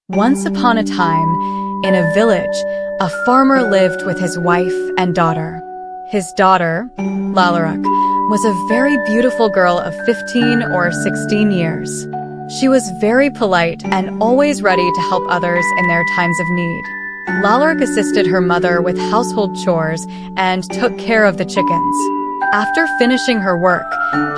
Once upon a time, in a village, a farmer lived with his wife and daughter. His daughter, Lala, was a very beautiful girl of 15 or 16 years. She was very polite and always ready to help others in their times of need. Lala assisted her mother with household chores and took care of the chickens. After finishing her work,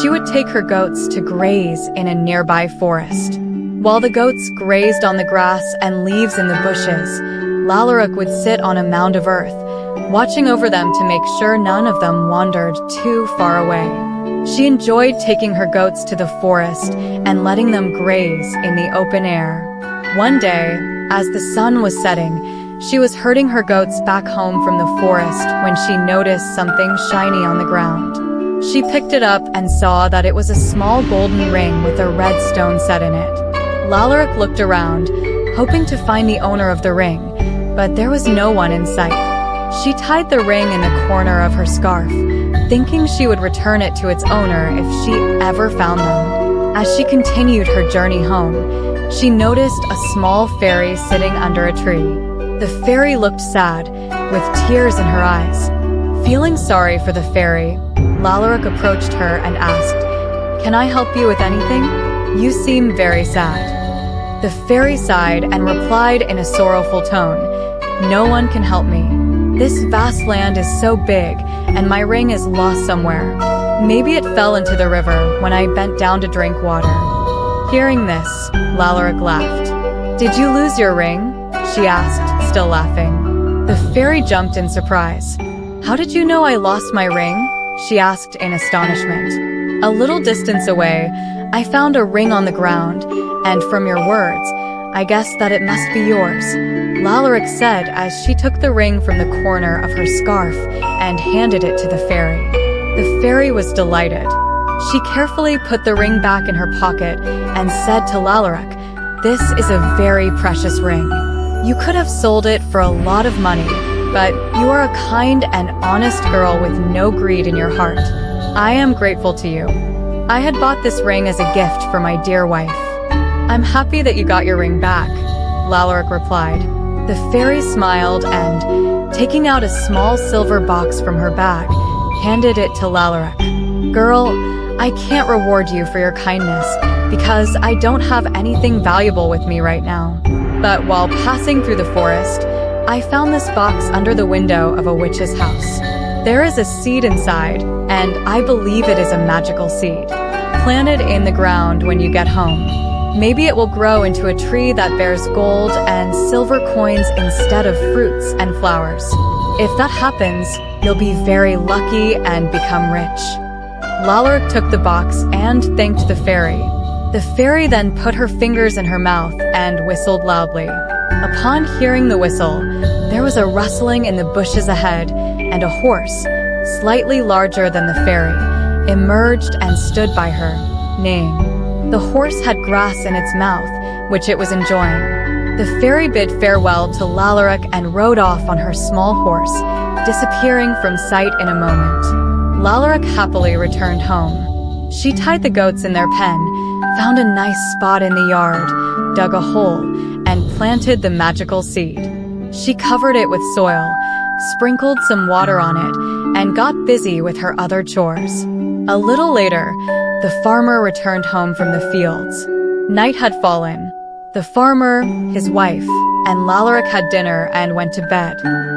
she would take her goats to graze in a nearby forest. While the goats grazed on the grass and leaves in the bushes, Lala would sit on a mound of earth, watching over them to make sure none of them wandered too far away. She enjoyed taking her goats to the forest and letting them graze in the open air. One day, as the sun was setting, she was herding her goats back home from the forest when she noticed something shiny on the ground. She picked it up and saw that it was a small golden ring with a red stone set in it. Lala looked around, hoping to find the owner of the ring, but there was no one in sight. She tied the ring in the corner of her scarf, thinking she would return it to its owner if she ever found them. As she continued her journey home, she noticed a small fairy sitting under a tree. The fairy looked sad, with tears in her eyes. Feeling sorry for the fairy, Lala approached her and asked, "Can I help you with anything? You seem very sad." The fairy sighed and replied in a sorrowful tone, "No one can help me. This vast land is so big, and my ring is lost somewhere. Maybe it fell into the river when I bent down to drink water." Hearing this, Lala laughed. "Did you lose your ring?" she asked, still laughing. The fairy jumped in surprise. "How did you know I lost my ring?" she asked in astonishment. "A little distance away, I found a ring on the ground, and from your words, I guess that it must be yours," Lala said as she took the ring from the corner of her scarf and handed it to the fairy. The fairy was delighted. She carefully put the ring back in her pocket and said to Lala, "This is a very precious ring. You could have sold it for a lot of money, but you are a kind and honest girl with no greed in your heart. I am grateful to you. I had bought this ring as a gift for my dear wife." "I'm happy that you got your ring back," Lala replied. The fairy smiled and, taking out a small silver box from her bag, handed it to Lala. "Girl, I can't reward you for your kindness because I don't have anything valuable with me right now. But while passing through the forest, I found this box under the window of a witch's house. There is a seed inside, and I believe it is a magical seed. Plant it in the ground when you get home. Maybe it will grow into a tree that bears gold and silver coins instead of fruits and flowers. If that happens, you'll be very lucky and become rich." Lala took the box and thanked the fairy. The fairy then put her fingers in her mouth and whistled loudly. Upon hearing the whistle, there was a rustling in the bushes ahead, and a horse, slightly larger than the fairy, emerged and stood by her, neighing. The horse had grass in its mouth, which it was enjoying. The fairy bid farewell to Lala and rode off on her small horse, disappearing from sight in a moment. Lala happily returned home. She tied the goats in their pen, found a nice spot in the yard, dug a hole, and planted the magical seed. She covered it with soil, sprinkled some water on it, and got busy with her other chores. A little later, the farmer returned home from the fields. Night had fallen. The farmer, his wife, and Lala had dinner and went to bed.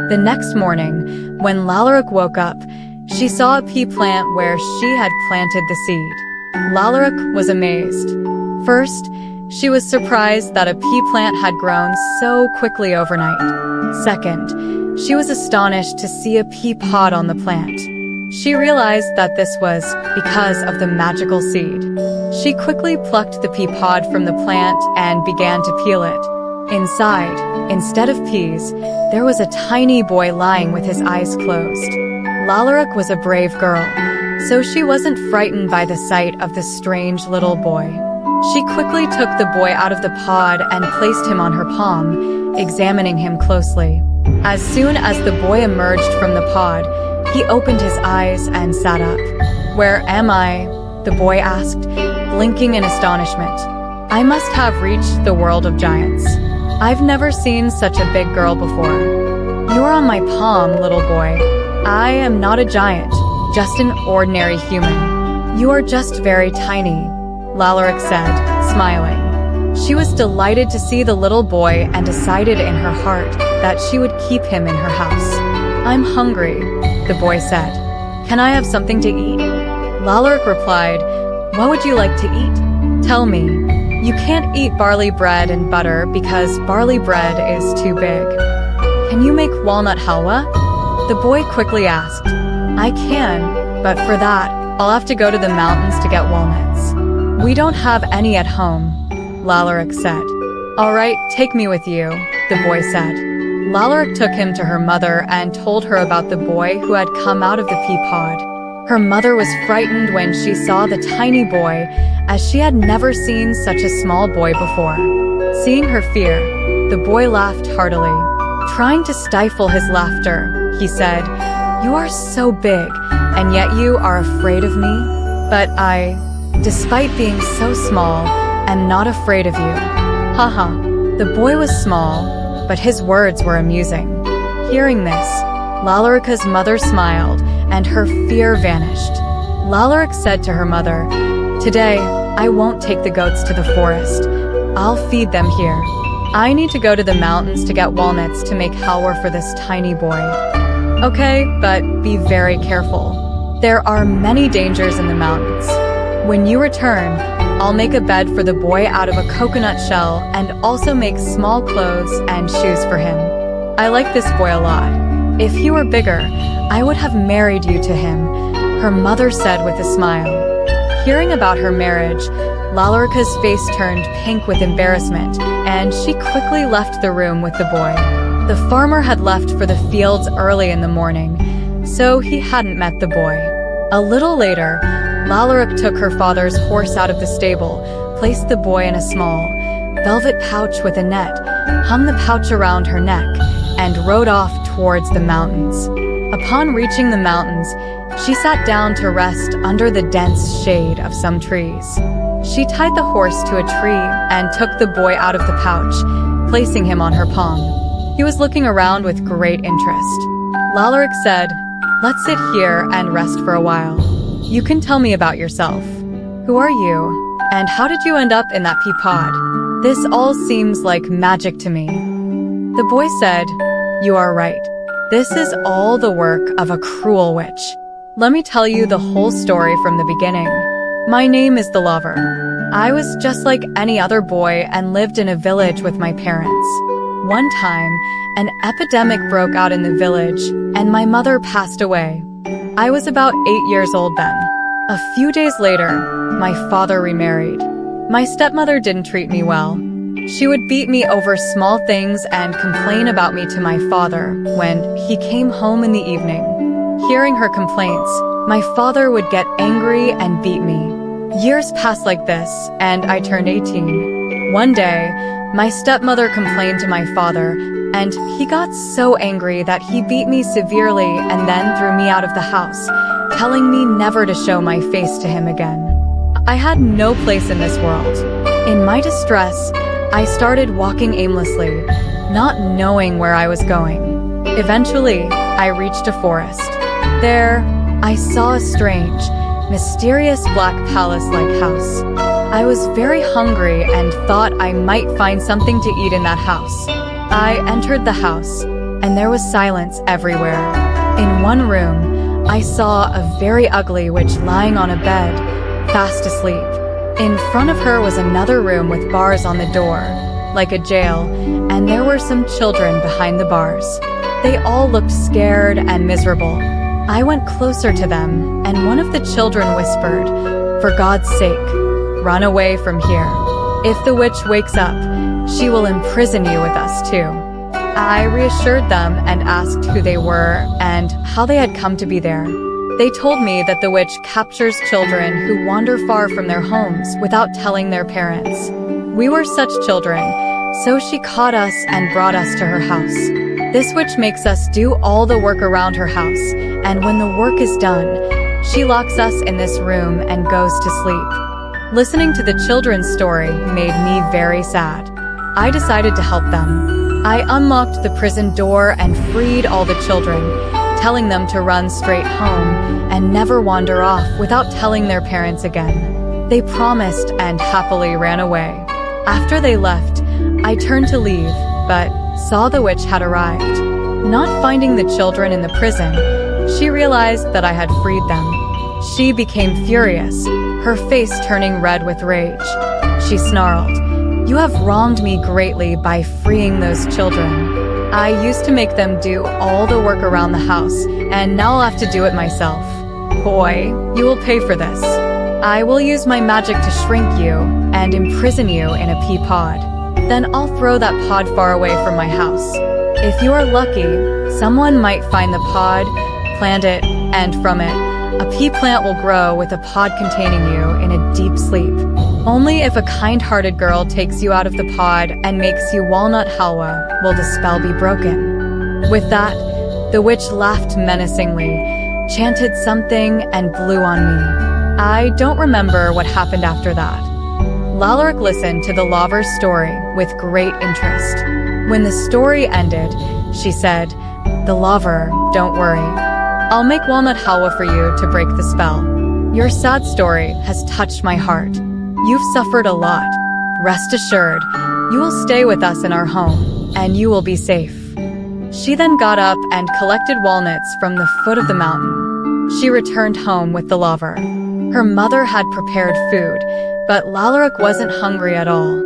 The next morning, when Lala woke up, she saw a pea plant where she had planted the seed. Lala was amazed. First, she was surprised that a pea plant had grown so quickly overnight. Second, she was astonished to see a pea pod on the plant. She realized that this was because of the magical seed. She quickly plucked the pea pod from the plant and began to peel it. Inside, instead of peas, there was a tiny boy lying with his eyes closed. Lala was a brave girl, so she wasn't frightened by the sight of the strange little boy. She quickly took the boy out of the pod and placed him on her palm, examining him closely. As soon as the boy emerged from the pod, he opened his eyes and sat up. "Where am I?" the boy asked, blinking in astonishment. "I must have reached the world of giants. I've never seen such a big girl before. You're on my palm, little boy. I am not a giant, just an ordinary human. You are just very tiny, Lala said, smiling. She was delighted to see the little boy and decided in her heart that she would keep him in her house. I'm hungry, the boy said. Can I have something to eat? Lala replied, what would you like to eat? Tell me. You can't eat barley bread and butter because barley bread is too big. Can you make walnut halwa? The boy quickly asked. I can, but for that, I'll have to go to the mountains to get walnuts. We don't have any at home, Lala said. All right, take me with you, the boy said. Lala took him to her mother and told her about the boy who had come out of the pea pod. Her mother was frightened when she saw the tiny boy, as she had never seen such a small boy before. Seeing her fear, the boy laughed heartily. Trying to stifle his laughter, he said, You are so big, and yet you are afraid of me? But despite being so small, am not afraid of you. Haha, the boy was small, but his words were amusing. Hearing this, Lalarica's mother smiled, and her fear vanished. Lalaric said to her mother, Today, I won't take the goats to the forest. I'll feed them here. I need to go to the mountains to get walnuts to make halwa for this tiny boy. Okay, but be very careful. There are many dangers in the mountains. When you return, I'll make a bed for the boy out of a coconut shell and also make small clothes and shoes for him. I like this boy a lot. If he were bigger, I would have married you to him, her mother said with a smile. Hearing about her marriage, Lalarica's face turned pink with embarrassment, and she quickly left the room with the boy. The farmer had left for the fields early in the morning, so he hadn't met the boy. A little later, Lalaric took her father's horse out of the stable, placed the boy in a small, velvet pouch with a net, hung the pouch around her neck, and rode off towards the mountains. Upon reaching the mountains, she sat down to rest under the dense shade of some trees. She tied the horse to a tree and took the boy out of the pouch, placing him on her palm. He was looking around with great interest. Lalaric said, Let's sit here and rest for a while. You can tell me about yourself. Who are you? And how did you end up in that pea pod? This all seems like magic to me. The boy said, You are right. This is all the work of a cruel witch. Let me tell you the whole story from the beginning. My name is the Lover. I was just like any other boy and lived in a village with my parents. One time, an epidemic broke out in the village, and my mother passed away. I was about 8 years old then. A few days later, my father remarried. My stepmother didn't treat me well. She would beat me over small things and complain about me to my father when he came home in the evening. Hearing her complaints, my father would get angry and beat me. Years passed like this, and I turned 18. One day, my stepmother complained to my father, and he got so angry that he beat me severely and then threw me out of the house, telling me never to show my face to him again. I had no place in this world. In my distress, I started walking aimlessly, not knowing where I was going. Eventually, I reached a forest. There, I saw a strange, mysterious black palace-like house. I was very hungry and thought I might find something to eat in that house. I entered the house, and there was silence everywhere. In one room, I saw a very ugly witch lying on a bed, fast asleep. In front of her was another room with bars on the door, like a jail, and there were some children behind the bars. They all looked scared and miserable. I went closer to them, and one of the children whispered, For God's sake, run away from here. If the witch wakes up, she will imprison you with us too. I reassured them and asked who they were and how they had come to be there. They told me that the witch captures children who wander far from their homes without telling their parents. We were such children, so she caught us and brought us to her house. This witch makes us do all the work around her house, and when the work is done, she locks us in this room and goes to sleep. Listening to the children's story made me very sad. I decided to help them. I unlocked the prison door and freed all the children, telling them to run straight home and never wander off without telling their parents again. They promised and happily ran away. After they left, I turned to leave, but saw the witch had arrived. Not finding the children in the prison, she realized that I had freed them. She became furious, her face turning red with rage. She snarled, "You have wronged me greatly by freeing those children. I used to make them do all the work around the house, and now I'll have to do it myself. Boy, you will pay for this. I will use my magic to shrink you and imprison you in a pea pod. Then I'll throw that pod far away from my house. If you are lucky, someone might find the pod, plant it, and from it, a pea plant will grow with a pod containing you in a deep sleep. Only if a kind-hearted girl takes you out of the pod and makes you walnut halwa will the spell be broken." With that, the witch laughed menacingly, chanted something, and blew on me. I don't remember what happened after that. Lala listened to the lover's story with great interest. When the story ended, she said, "The lover, don't worry. I'll make walnut halwa for you to break the spell. Your sad story has touched my heart. You've suffered a lot. Rest assured, you will stay with us in our home, and you will be safe." She then got up and collected walnuts from the foot of the mountain. She returned home with the lover. Her mother had prepared food, but Lalarick wasn't hungry at all.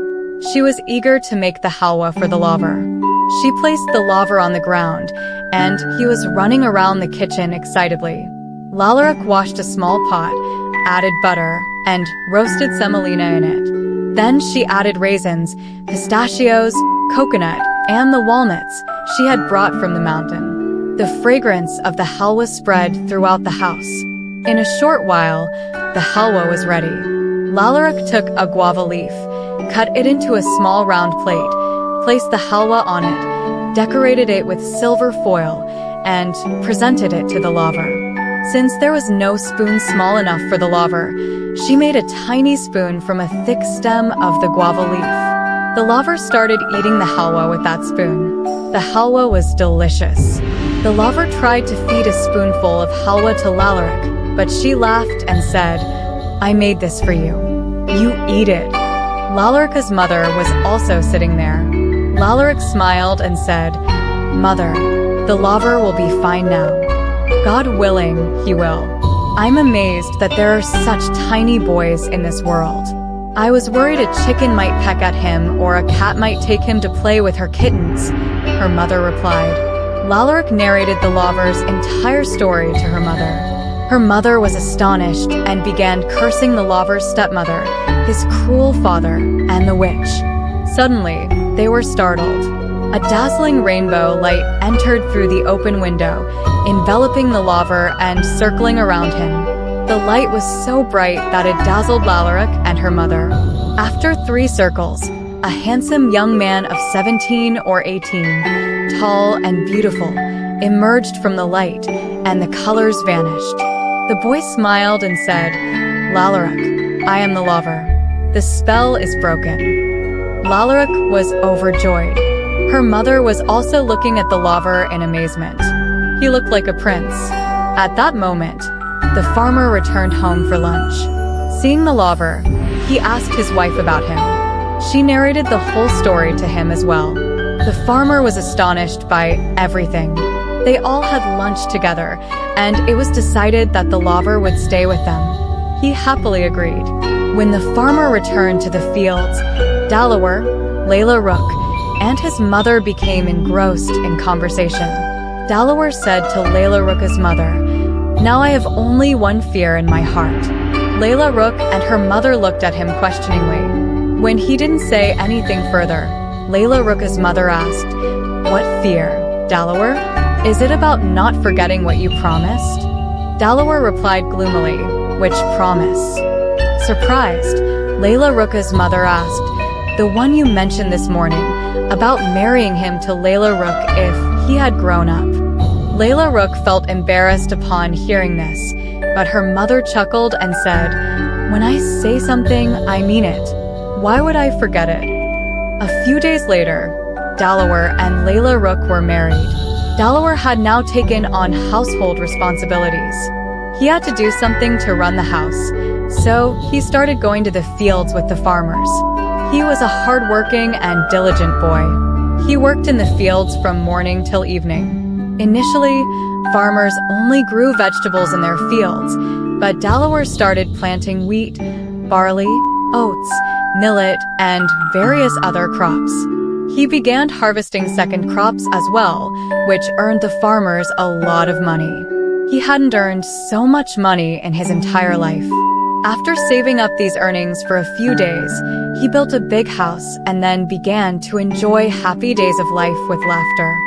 She was eager to make the halwa for the lover. She placed the lover on the ground, and he was running around the kitchen excitedly. Lalarick washed a small pot, added butter, and roasted semolina in it. Then she added raisins, pistachios, coconut, and the walnuts she had brought from the mountain. The fragrance of the halwa spread throughout the house. In a short while, the halwa was ready. Lalarick took a guava leaf, cut it into a small round plate, placed the halwa on it, decorated it with silver foil, and presented it to the lover. Since there was no spoon small enough for the lover, she made a tiny spoon from a thick stem of the guava leaf. The lover started eating the halwa with that spoon. The halwa was delicious. The lover tried to feed a spoonful of halwa to Lalarick, but she laughed and said, "I made this for you. You eat it." Lalarick's mother was also sitting there. Lalarick smiled and said, "Mother, the lover will be fine now. God willing, he will. I'm amazed that there are such tiny boys in this world. I was worried a chicken might peck at him or a cat might take him to play with her kittens," her mother replied. Lalarick narrated the lover's entire story to her mother. Her mother was astonished and began cursing the lover's stepmother, his cruel father, and the witch. Suddenly, they were startled. A dazzling rainbow light entered through the open window, enveloping the lover and circling around him. The light was so bright that it dazzled Lalarick and her mother. After 3 circles, a handsome young man of 17 or 18, tall and beautiful, emerged from the light, and the colors vanished. The boy smiled and said, "Lalarick, I am the lover. The spell is broken." Lalarick was overjoyed. Her mother was also looking at the lover in amazement. He looked like a prince. At that moment, the farmer returned home for lunch. Seeing the lover, he asked his wife about him. She narrated the whole story to him as well. The farmer was astonished by everything. They all had lunch together, and it was decided that the lover would stay with them. He happily agreed. When the farmer returned to the fields, Delaware, Layla Rook, and his mother became engrossed in conversation. Delaware said to Layla Rook's mother, "Now I have only one fear in my heart." Layla Rook and her mother looked at him questioningly. When he didn't say anything further, Layla Rook's mother asked, "What fear, Delaware? Is it about not forgetting what you promised?" Delaware replied gloomily, "Which promise?" Surprised, Layla Rook's mother asked, "The one you mentioned this morning, about marrying him to Layla Rook if he had grown up." Layla Rook felt embarrassed upon hearing this, but her mother chuckled and said, "When I say something, I mean it. Why would I forget it?" A few days later, Delaware and Layla Rook were married. Delaware had now taken on household responsibilities. He had to do something to run the house, so he started going to the fields with the farmers. He was a hardworking and diligent boy. He worked in the fields from morning till evening. Initially, farmers only grew vegetables in their fields, but Delaware started planting wheat, barley, oats, millet, and various other crops. He began harvesting second crops as well, which earned the farmers a lot of money. He hadn't earned so much money in his entire life. After saving up these earnings for a few days, he built a big house and then began to enjoy happy days of life with laughter.